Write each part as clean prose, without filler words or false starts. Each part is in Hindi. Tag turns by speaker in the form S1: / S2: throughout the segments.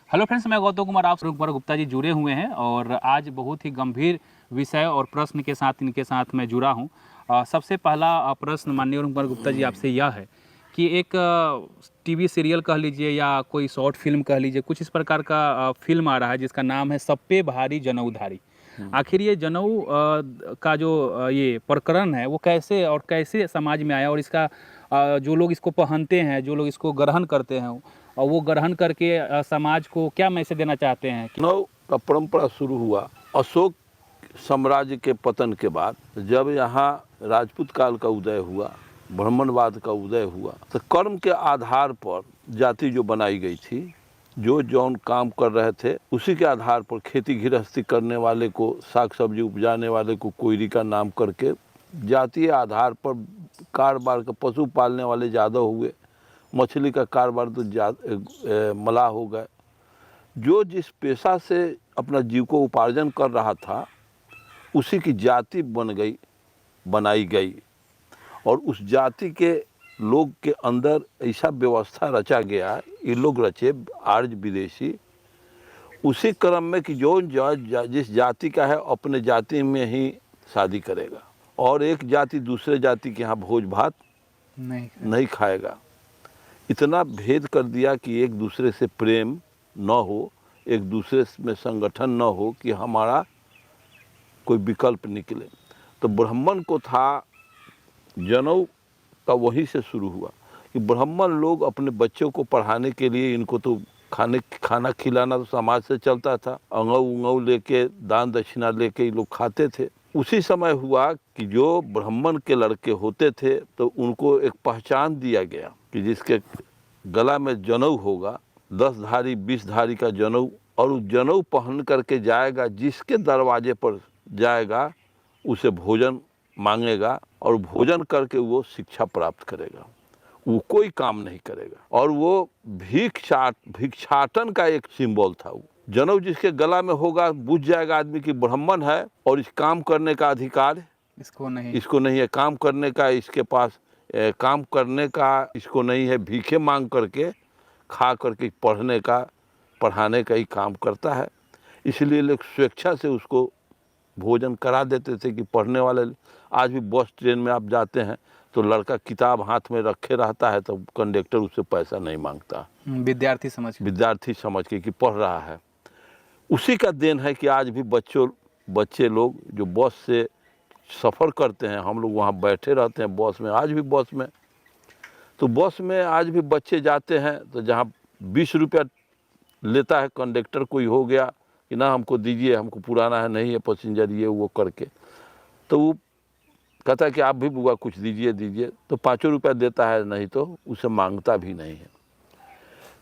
S1: हेलो फ्रेंड्स, मैं गौतम कुमार, आप कुमार गुप्ता जी जुड़े हुए हैं और आज बहुत ही गंभीर विषय और प्रश्न के साथ इनके साथ मैं जुड़ा हूं। सबसे पहला प्रश्न माननीय कुमार गुप्ता जी आपसे यह है कि एक टीवी सीरियल कह लीजिए या कोई शॉर्ट फिल्म कह लीजिए, कुछ इस प्रकार का फिल्म आ रहा है जिसका नाम है सब पे भारी जनेऊधारी। आखिर ये जनेऊ का जो ये प्रकरण है वो कैसे और कैसे समाज में आया और इसका जो लोग इसको पहनते हैं, जो लोग इसको ग्रहण करते हैं और वो ग्रहण करके समाज को क्या मैसेज देना चाहते हैं कि
S2: जनेऊ का परंपरा शुरू हुआ अशोक साम्राज्य के पतन के बाद। जब यहाँ राजपूत काल का उदय हुआ, ब्राह्मणवाद का उदय हुआ, तो कर्म के आधार पर जाति जो बनाई गई थी, जो जौन काम कर रहे थे उसी के आधार पर खेती गृहस्थी करने वाले को, साग सब्जी उपजाने वाले को कोयरी का नाम करके जातीय आधार पर कारोबार का, पशु पालने वाले ज़्यादा हुए, मछली का कारोबार तो मलाह हो गए। जो जिस पेशा से अपना जीव को उपार्जन कर रहा था उसी की जाति बनाई गई और उस जाति के लोग के अंदर ऐसा व्यवस्था रचा गया, ये लोग रचे आर्य विदेशी, उसी क्रम में कि जो जिस जाति का है अपने जाति में ही शादी करेगा और एक जाति दूसरे जाति के यहाँ भोज भात नहीं खाएगा। इतना भेद कर दिया कि एक दूसरे से प्रेम न हो, एक दूसरे में संगठन न हो कि हमारा कोई विकल्प निकले। तो ब्राह्मण को था, जनेऊ का वहीं से शुरू हुआ कि ब्राह्मण लोग अपने बच्चों को पढ़ाने के लिए, इनको तो खाना खिलाना तो समाज से चलता था, अंगऊ लेके दान दक्षिणा लेके ये लोग खाते थे। उसी समय हुआ कि जो ब्राह्मण के लड़के होते थे तो उनको एक पहचान दिया गया कि जिसके गला में जनेऊ होगा, 10 धारी 20 धारी का जनेऊ, और उस जनेऊ पहन करके जाएगा, जिसके दरवाजे पर जाएगा उसे भोजन मांगेगा और भोजन करके वो शिक्षा प्राप्त करेगा, वो कोई काम नहीं करेगा। और वो भिक्षाटन का एक सिंबल था। वो जनेऊ जिसके गला में होगा, बुझ जाएगा आदमी की ब्राह्मण है और इस काम करने का अधिकार इसको नहीं है, काम करने का इसके पास काम करने का इसको नहीं है, भीखे मांग करके खा करके पढ़ाने का ही काम करता है। इसलिए लोग स्वेच्छा से उसको भोजन करा देते थे कि पढ़ने वाले। आज भी बस ट्रेन में आप जाते हैं तो लड़का किताब हाथ में रखे रहता है तो कंडक्टर उससे पैसा नहीं मांगता, विद्यार्थी समझ के कि पढ़ रहा है। उसी का देन है कि आज भी बच्चे लोग जो बस से सफ़र करते हैं, हम लोग वहाँ बैठे रहते हैं बस में, आज भी बस में आज भी बच्चे जाते हैं तो जहाँ 20 रुपया लेता है कंडक्टर, कोई हो गया कि ना हमको दीजिए, हमको पुराना है, नहीं है पैसेंजर, ये वो करके, तो वो कहता है कि आप भी बुआ कुछ दीजिए, तो 5 रुपया देता है, नहीं तो उसे मांगता भी नहीं है।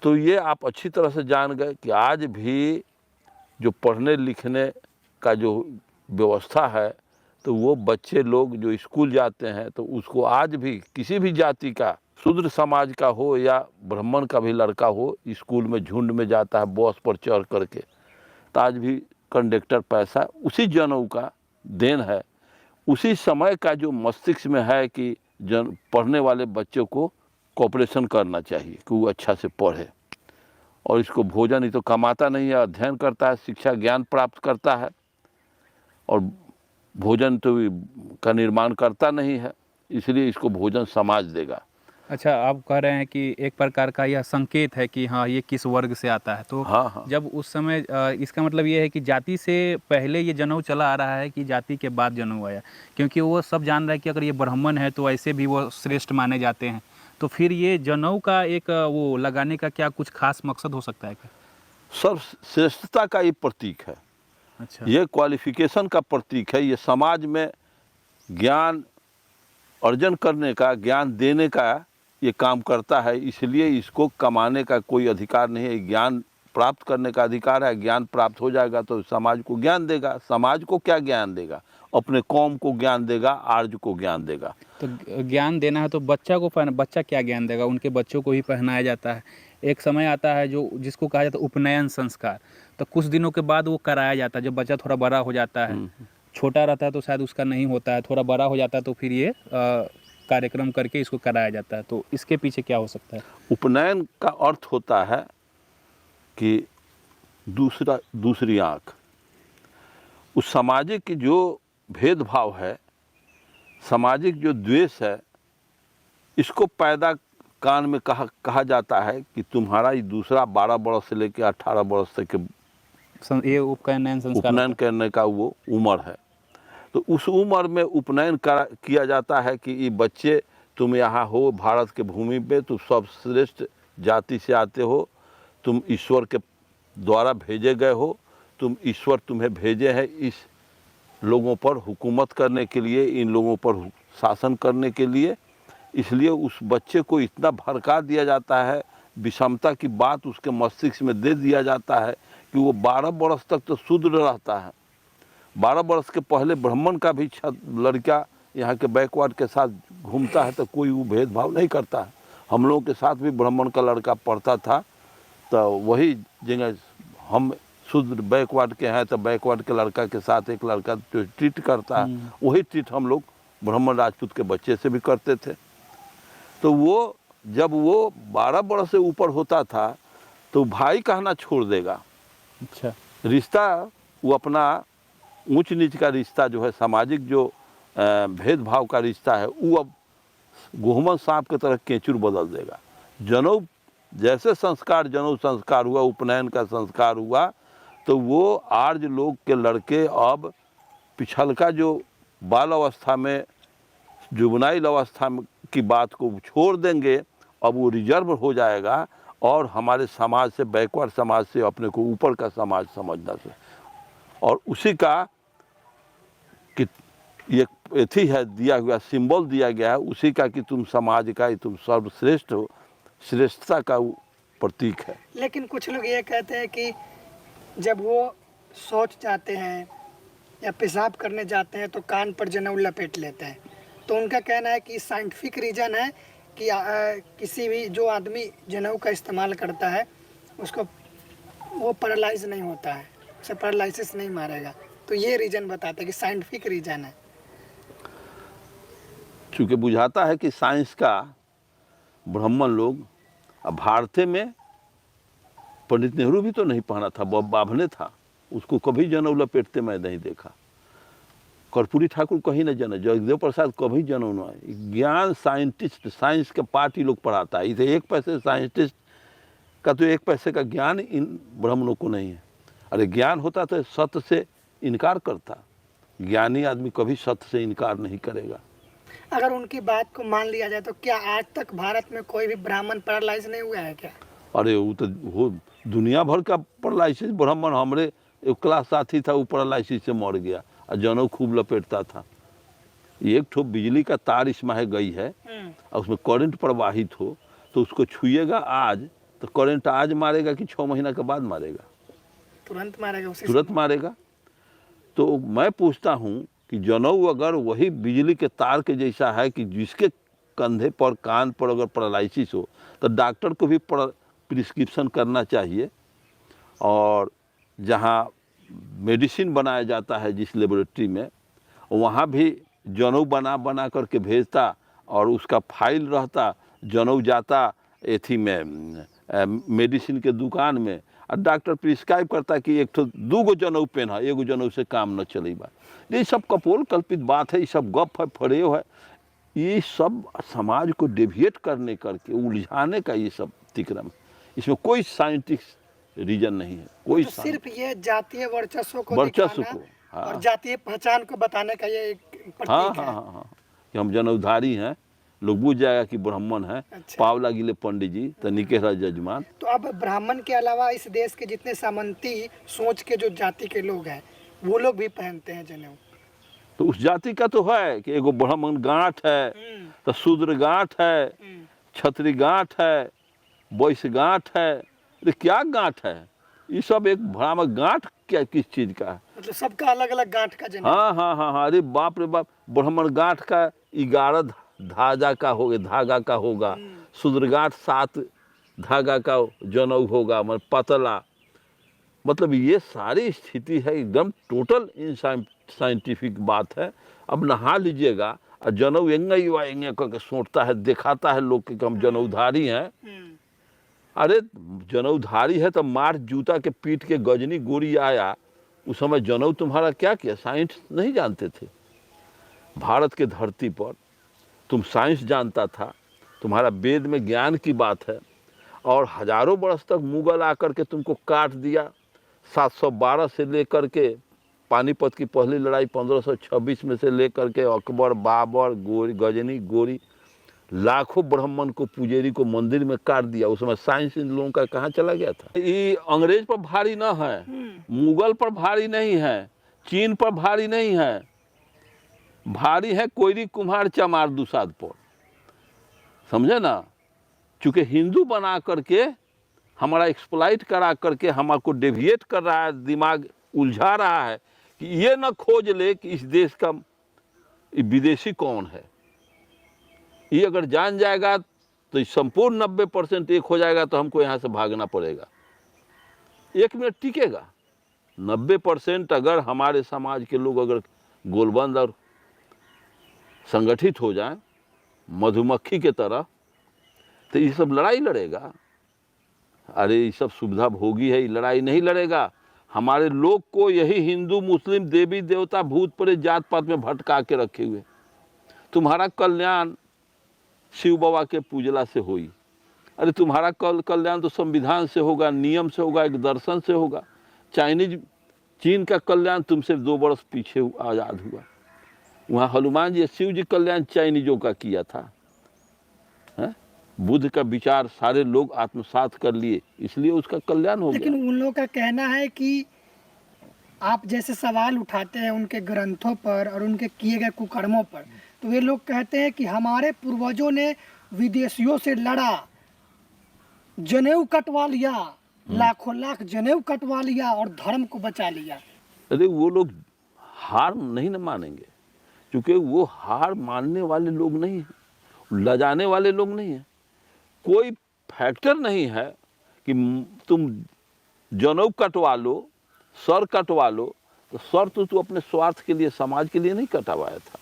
S2: तो ये आप अच्छी तरह से जान गए कि आज भी जो पढ़ने लिखने का जो व्यवस्था है, तो वो बच्चे लोग जो स्कूल जाते हैं तो उसको आज भी किसी भी जाति का, शूद्र समाज का हो या ब्राह्मण का भी लड़का हो, स्कूल में झुंड में जाता है बस पर चढ़ करके, तो आज भी कंडक्टर पैसा उसी जनेऊ का देन है, उसी समय का जो मस्तिष्क में है कि पढ़ने वाले बच्चों को कोऑपरेशन करना चाहिए कि वो अच्छा से पढ़े और इसको भोजन ही तो कमाता नहीं है, अध्ययन करता है, शिक्षा ज्ञान प्राप्त करता है और भोजन तो का निर्माण करता नहीं है, इसलिए इसको भोजन समाज देगा।
S1: अच्छा, आप कह रहे हैं कि एक प्रकार का यह संकेत है कि हाँ ये किस वर्ग से आता है, तो
S2: हाँ।
S1: जब उस समय इसका मतलब ये है कि जाति से पहले ये जनेऊ चला आ रहा है कि जाति के बाद जनेऊ आया, क्योंकि वो सब जान रहा है कि अगर ये ब्राह्मण है तो ऐसे भी वो श्रेष्ठ माने जाते हैं, तो फिर ये जनेऊ का एक वो लगाने का क्या कुछ खास मकसद हो सकता है क्या?
S2: सब श्रेष्ठता का ये प्रतीक है।
S1: अच्छा,
S2: ये क्वालिफिकेशन का प्रतीक है, ये समाज में ज्ञान अर्जन करने का, ज्ञान देने का ये काम करता है, इसलिए इसको कमाने का कोई अधिकार नहीं है, ज्ञान प्राप्त करने का अधिकार है। ज्ञान प्राप्त हो जाएगा तो समाज को ज्ञान देगा। समाज को क्या ज्ञान देगा? अपने कौम को ज्ञान देगा, आर्य को ज्ञान देगा।
S1: तो ज्ञान देना है तो बच्चा क्या ज्ञान देगा? उनके बच्चों को ही पहनाया जाता है। एक समय आता है जो जिसको कहा जाता है उपनयन संस्कार, तो कुछ दिनों के बाद वो कराया जाता है। जब बच्चा थोड़ा बड़ा हो जाता है, छोटा रहता है तो शायद उसका नहीं होता है, थोड़ा बड़ा हो जाता है तो फिर ये कार्यक्रम करके इसको कराया जाता है। तो इसके पीछे क्या हो सकता है?
S2: उपनयन का अर्थ होता है कि दूसरी आँख। उस सामाजिक जो भेदभाव है, सामाजिक जो द्वेष है, इसको पैदा कान में कहा जाता है कि तुम्हारा ये दूसरा 12 बरस से लेकर 18 बरस तक के
S1: ये उपनयन संस्कार
S2: उपनयन करने का वो उम्र है। तो उस उम्र में उपनयन किया जाता है कि ये बच्चे तुम यहाँ हो भारत के भूमि पे, तुम सब श्रेष्ठ जाति से आते हो, तुम ईश्वर के द्वारा भेजे गए हो, ईश्वर तुम्हें भेजे हैं इस लोगों पर हुकूमत करने के लिए, इन लोगों पर शासन करने के लिए। इसलिए उस बच्चे को इतना भड़का दिया जाता है, विषमता की बात उसके मस्तिष्क में दे दिया जाता है कि वो 12 बरस तक तो शुद्र रहता है। 12 बरस के पहले ब्राह्मण का भी लड़का यहाँ के बैकवर्ड के साथ घूमता है तो कोई वो भेदभाव नहीं करता है। हम लोगों के साथ भी ब्राह्मण का लड़का पढ़ता था, तो वही जगह हम शुद्र बैकवर्ड के हैं तो बैकवर्ड के लड़का के साथ एक लड़का जो ट्रीट करता है, वही ट्रीट हम लोग ब्राह्मण राजपूत के बच्चे से भी करते थे। तो वो जब वो 12 बरस से ऊपर होता था तो भाई कहना छोड़ देगा।
S1: अच्छा।
S2: रिश्ता वो अपना ऊंच नीच का रिश्ता जो है, सामाजिक जो भेदभाव का रिश्ता है, वो अब गोहमन सांप की तरह केंचुर बदल देगा। जनेऊ जैसे संस्कार, जनेऊ संस्कार हुआ, उपनयन का संस्कार हुआ, तो वो आर्य लोग के लड़के अब पिछलका जो बाल अवस्था में, जुबनाइल अवस्था की बात को छोड़ देंगे, अब वो रिजर्व हो जाएगा और हमारे समाज से, बैकवर्ड समाज से अपने को ऊपर का समाज समझना से, और उसी का कि ये एथी है दिया हुआ, सिंबल दिया गया है उसी का कि तुम समाज का, तुम सर्वश्रेष्ठ हो, श्रेष्ठता का प्रतीक है।
S3: लेकिन कुछ लोग ये कहते हैं कि जब वो शौच जाते हैं या पेशाब करने जाते हैं तो कान पर जनेऊ लपेट लेते हैं, तो उनका कहना है कि साइंटिफिक रीज़न है कि किसी भी जो आदमी जनेऊ का इस्तेमाल करता है उसको वो पैरालाइज नहीं होता है, उसे पैरालिसिस नहीं मारेगा। तो ये रीज़न बताते हैं कि साइंटिफिक रीज़न है।
S2: चूँकि बुझाता है कि साइंस का ब्राह्मण लोग, अब भारतीय में पंडित नेहरू भी तो नहीं पहना था, बाभने था, उसको कभी जनेऊ लपेटते मैं नहीं देखा। कर्पूरी ठाकुर कहीं न जने, जगदेव प्रसाद कभी जनेऊ न। ज्ञान साइंटिस्ट, साइंस का पार्ट ही लोग पढ़ाता है, इसे 1 पैसे साइंटिस्ट का तो 1 पैसे का ज्ञान इन ब्राह्मणों को नहीं है। अरे ज्ञान होता तो सत्य से इनकार करता, ज्ञानी आदमी कभी सत्य से इनकार नहीं करेगा।
S3: अगर उनकी बात को मान लिया जाए तो क्या आज तक भारत में कोई भी ब्राह्मण पैरालाइज नहीं हुआ है क्या? अरे
S2: वो तो वो दुनिया भर का पैरालिसिस, ब्राह्मण हमारे एक क्लास साथी था, वो पैरालिसिस से मर गया और जनेऊ खूब लपेटता था। एक ठो बिजली का तार इसमें गई है और उसमें करंट प्रवाहित हो तो उसको छुएगा आज तो करंट आज मारेगा कि 6 महीना के बाद मारेगा?
S3: तुरंत मारेगा,
S2: तुरंत मारेगा। तो मैं पूछता हूँ कि जनेऊ अगर वही बिजली के तार के जैसा है कि जिसके कंधे पर, कान पर अगर पैरालिसिस हो तो डॉक्टर को भी प्रिस्क्रिप्शन करना चाहिए, और जहाँ मेडिसिन बनाया जाता है जिस लेबोरेटरी में, वहाँ भी जनेऊ बना करके भेजता और उसका फाइल रहता, जनेऊ जाता एथी में मेडिसिन के दुकान में, और डॉक्टर प्रिस्क्राइब करता कि 2 गो जनेऊ पहना, 1 गो जनेऊ से काम न चलेगा। ये सब कपोल कल्पित बात है, ये सब गप है, फरेव है, ये सब समाज को डेविएट करने करके उलझाने का ये सब तिक्रम, इसमें कोई साइंटिफिक रीजन नहीं है। कोई
S3: तो सिर्फ ये जातीय वर्चस्व को
S2: हाँ,
S3: और जातीय पहचान को बताने का ये एक प्रतीक है।
S2: हाँ, कि हम जनेऊधारी हैं, लोग बुझ जाएगा कि ब्राह्मण है।
S3: अच्छा।
S2: पावला गिले पंडित जी तो निकेरा जजमान।
S3: तो अब ब्राह्मण के अलावा इस देश के जितने सामंती सोच के जो जाति के लोग हैं वो लोग भी पहनते हैं जनेऊ।
S2: तो उस जाति का तो है कि एगो ब्राह्मण गांठ है, तो शूद्र गांठ है, क्षत्रिय गांठ है, वैश्य गांठ है। तो क्या गांठ है? ये सब एक भ्रामक गांठ क्या किस चीज का है?
S3: मतलब सबका अलग अलग गांठ का जनेऊ।
S2: हाँ, अरे बाप रे बाप, ब्राह्मण गांठ का 11 धागा का होगा, धागा का होगा, शूद्र गांठ 7 धागा का जनेऊ होगा, मतलब पतला। मतलब ये सारी स्थिति है एकदम टोटल साइंटिफिक बात है। अब नहा लीजिएगा और जनेऊ एंगे करके सोचता है, दिखाता है लोग कि हम जनेऊधारी हैं, अरे जनेऊधारी है तो मार जूता के पीठ के गजनी गोरी आया, उस समय जनेऊ तुम्हारा क्या किया? साइंस नहीं जानते थे। भारत के धरती पर तुम साइंस जानता था, तुम्हारा वेद में ज्ञान की बात है, और हजारों बरस तक मुगल आकर के तुमको काट दिया। 712 से लेकर के पानीपत की पहली लड़ाई 1526 में से लेकर के अकबर, बाबर, गोरी, गजनी, गोरी, लाखों ब्राह्मण को, पुजेरी को मंदिर में काट दिया। उस समय साइंस इन लोगों का कहाँ चला गया था? ये अंग्रेज पर भारी ना है, मुगल पर भारी नहीं है, चीन पर भारी नहीं है, भारी है कोयरी, कुम्हार, चमार, दुसाद पर। समझे ना? चूंकि हिंदू बना करके हमारा एक्सप्लॉइट करा करके हमारे डेविएट कर रहा है, दिमाग उलझा रहा है कि ये न खोज ले कि इस देश का विदेशी कौन है। ये अगर जान जाएगा तो संपूर्ण 90% एक हो जाएगा, तो हमको यहाँ से भागना पड़ेगा। 1 मिनट टिकेगा? 90% अगर हमारे समाज के लोग अगर गोलबंद और संगठित हो जाएं मधुमक्खी के तरह, तो ये सब लड़ाई लड़ेगा? अरे ये सब सुविधा भोगी है, ये लड़ाई नहीं लड़ेगा। हमारे लोग को यही हिंदू, मुस्लिम, देवी देवता, भूत प्रेत, जात पात में भटका के रखे हुए। तुम्हारा कल्याण शिव बाबा के पूजला से होई। अरे तुम्हारा कल्याण तो संविधान से होगा, नियम से होगा, एक दर्शन से होगा। चीन का कल्याण तुमसे 2 वर्ष पीछे आज़ाद हुआ। वहाँ हनुमान जी, शिव जी कल्याण चाइनीजों का किया था। बुद्ध का विचार सारे लोग आत्मसात कर लिए, इसलिए उसका कल्याण हो गया।
S3: लेकिन उन लोगों का कहना है कि आप जैसे सवाल उठाते हैं उनके ग्रंथों पर और उनके किए गए कुकर्मों पर, तो वे लोग कहते हैं कि हमारे पूर्वजों ने विदेशियों से लड़ा, जनेऊ कटवा लिया, लाखों लाख जनेऊ कटवा लिया और धर्म को बचा लिया।
S2: अरे वो लोग हार नहीं न मानेंगे, क्योंकि वो हार मानने वाले लोग नहीं हैं, लजाने वाले लोग नहीं हैं। कोई फैक्टर नहीं है कि तुम जनेऊ कटवा लो, सर कटवा लो, तो सर तो तू अपने स्वार्थ के लिए, समाज के लिए नहीं कटवाया था।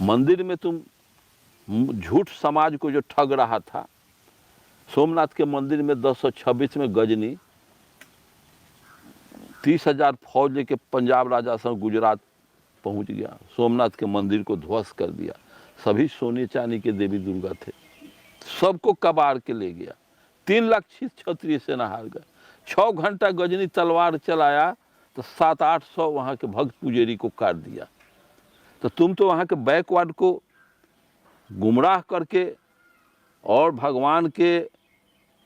S2: मंदिर में तुम झूठ समाज को जो ठग रहा था, सोमनाथ के मंदिर में 1026 में गजनी 30,000 फौज लेके पंजाब राजा संग गुजरात पहुंच गया, सोमनाथ के मंदिर को ध्वस्त कर दिया। सभी सोने चांदी के देवी दुर्गा थे, सबको कबाड़ के ले गया। 3 लाख क्षत्रिय सेना हार गए। 6 घंटा गजनी तलवार चलाया तो 700-800 वहाँ के भक्त पुजेरी को काट दिया। तो तुम तो वहाँ के बैकवर्ड को गुमराह करके और भगवान के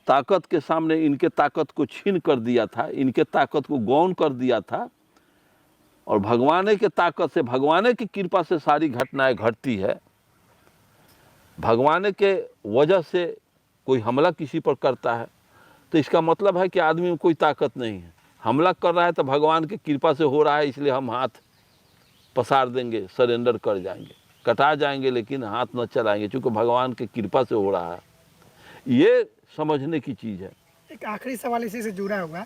S2: ताकत के सामने इनके ताकत को छीन कर दिया था, इनके ताकत को गौण कर दिया था। और भगवान के ताकत से, भगवान की कृपा से सारी घटनाएं घटती है। भगवान के वजह से कोई हमला किसी पर करता है तो इसका मतलब है कि आदमी में कोई ताकत नहीं है। हमला कर रहा है तो भगवान की कृपा से हो रहा है, इसलिए हम हाथ पसार देंगे, सरेंडर कर जाएंगे, कटा जाएंगे, लेकिन हाथ न चलाएंगे, क्योंकि भगवान की कृपा से हो रहा है। ये समझने की चीज़ है।
S3: एक आखिरी सवाल इसी से जुड़ा हुआ,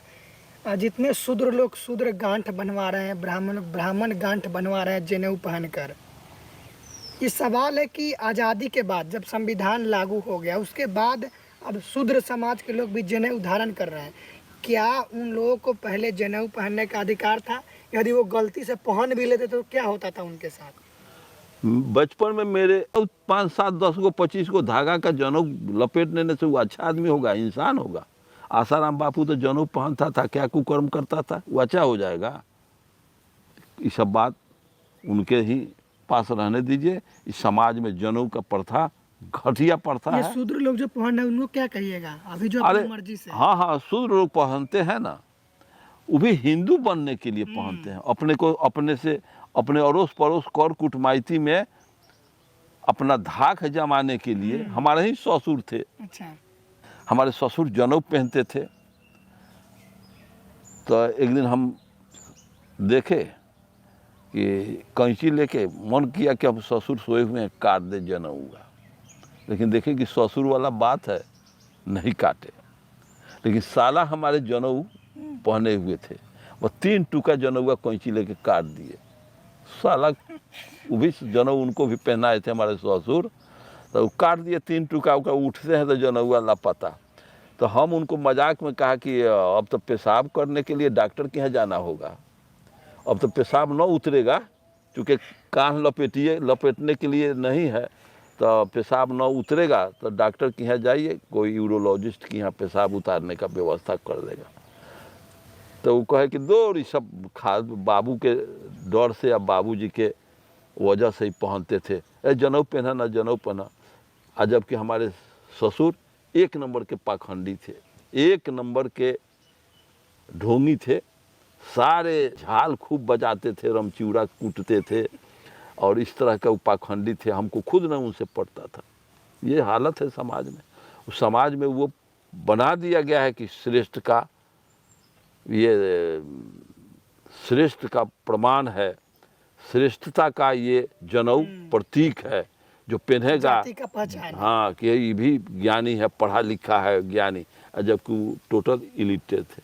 S3: जितने शूद्र लोग शूद्र गांठ बनवा रहे हैं, ब्राह्मण गांठ बनवा रहे हैं जनेऊ पहनकर, ये सवाल है कि आज़ादी के बाद जब संविधान लागू हो गया उसके बाद अब शूद्र समाज के लोग भी जनेऊ धारण कर रहे हैं, क्या उन लोगों को पहले जनेऊ पहनने का अधिकार था? यदि वो गलती से पहन भी लेते तो क्या होता था उनके साथ?
S2: बचपन में मेरे 5, 7, 10 को 25 को धागा का जनेऊ लपेट लेने से वो अच्छा आदमी होगा, इंसान होगा। आसाराम बापू तो जनेऊ पहनता था, क्या कुकर्म करता था, वो अच्छा हो जाएगा? ये सब बात उनके ही पास रहने दीजिए। इस समाज में जनेऊ का प्रथा घटिया प्रथा
S3: ये
S2: है।
S3: शूद्र लोग जो पहन रहे हैं उनको क्या कहिएगा अभी जो अपनी मर्जी से?
S2: हाँ, शूद्र लोग पहनते हैं ना, वो भी हिंदू बनने के लिए पहनते हैं। अपने को, अपने से, अपने अड़ोस पड़ोस कर कुटमाइती में अपना धाक जमाने के लिए। हमारे ही ससुर थे,
S3: अच्छा,
S2: हमारे ससुर जनेऊ पहनते थे। तो एक दिन हम देखे कि कैंची लेके मन किया कि अब ससुर सोए हुए हैं, काट दे जनेऊ का। लेकिन देखे कि ससुर वाला बात है, नहीं काटे। लेकिन साला हमारे जनेऊ पहने हुए थे, वो 3 टुकड़ा जनेऊ कैंची लेके काट दिए। साला वो भी जनेऊ उनको भी पहनाए थे हमारे ससुर, तो वो काट दिए 3 टुकड़ा। उठते हैं तो जनेऊ लापता। तो हम उनको मजाक में कहा कि अब तो पेशाब करने के लिए डॉक्टर के यहाँ जाना होगा, अब तो पेशाब न उतरेगा, क्योंकि कान लपेटने के लिए नहीं है, तो पेशाब न उतरेगा तो डॉक्टर के यहाँ जाइए, कोई यूरोलॉजिस्ट के यहाँ पेशाब उतारने का व्यवस्था कर देगा। तो वो कहे कि दो सब खा बाबू के डर से या बाबूजी के वजह से ही पहनते थे, जनेऊ पहना ना जनेऊ पहना। आज जबकि हमारे ससुर एक नंबर के पाखंडी थे, एक नंबर के ढोंगी थे, सारे झाल खूब बजाते थे, रमचिउरा कूटते थे और इस तरह का पाखंडी थे। हमको खुद न उनसे पड़ता था। ये हालत है समाज में। उस समाज में वो बना दिया गया है कि श्रेष्ठ का ये श्रेष्ठ का प्रमाण है, श्रेष्ठता का ये जनेऊ प्रतीक है जो पहनेगा,
S3: जाति का पहचान है।
S2: हाँ, कि ये भी ज्ञानी है, पढ़ा लिखा है ज्ञानी, जबकि वो टोटल इलिटरेट थे।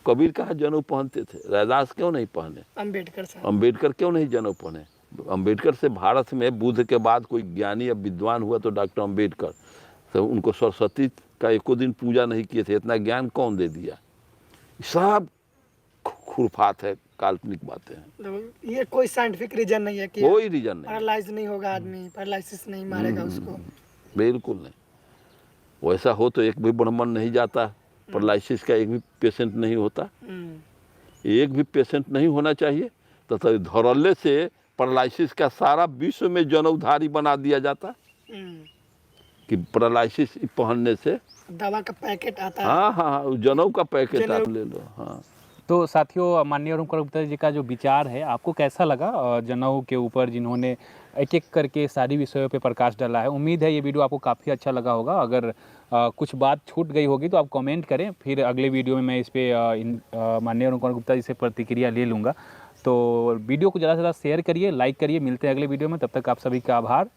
S2: कबीर कहाँ जनेऊ पहनते थे, रैदास क्यों नहीं पहने, अम्बेडकर क्यों नहीं जनेऊ पहने। अम्बेडकर से भारत में बुद्ध के बाद कोई ज्ञानी या विद्वान हुआ तो डॉक्टर अम्बेडकर। तो उनको सरस्वती का एको दिन पूजा नहीं किए थे, इतना ज्ञान कौन दे दिया। सब खुरफात है, काल्पनिक बातें हैं,
S3: तो ये कोई साइंटिफिक रीजन नहीं है कि
S2: कोई रीजन नहीं,
S3: पैरालाइज नहीं होगा आदमी, पैरालिसिस नहीं मारेगा उसको।
S2: बिल्कुल नहीं। वैसा हो तो एक भी ब्राह्मण नहीं जाता, पैरालिसिस का एक भी पेशेंट नहीं होता, एक भी पेशेंट नहीं होना चाहिए। तो धड़ल्ले से पैरालिसिस का सारा विश्व में जनेऊधारी बना दिया जाता कि पैरालिसिस पहनने से
S3: दवा का पैकेट आता है।
S2: हाँ हाँ हाँ, जनेऊ का पैकेट आप ले लो। हाँ,
S1: तो साथियों, माननीय अरुण कुमार गुप्ता जी का जो विचार है आपको कैसा लगा जनेऊ के ऊपर, जिन्होंने एक एक करके सारी विषयों पे प्रकाश डाला है। उम्मीद है ये वीडियो आपको काफ़ी अच्छा लगा होगा। अगर कुछ बात छूट गई होगी तो आप कमेंट करें, फिर अगले वीडियो में मैं इस पर माननीय अरुण कुमार गुप्ता जी से प्रतिक्रिया ले लूँगा। तो वीडियो को ज़्यादा से ज़्यादा शेयर करिए, लाइक करिए। मिलते हैं अगले वीडियो में, तब तक आप सभी का आभार।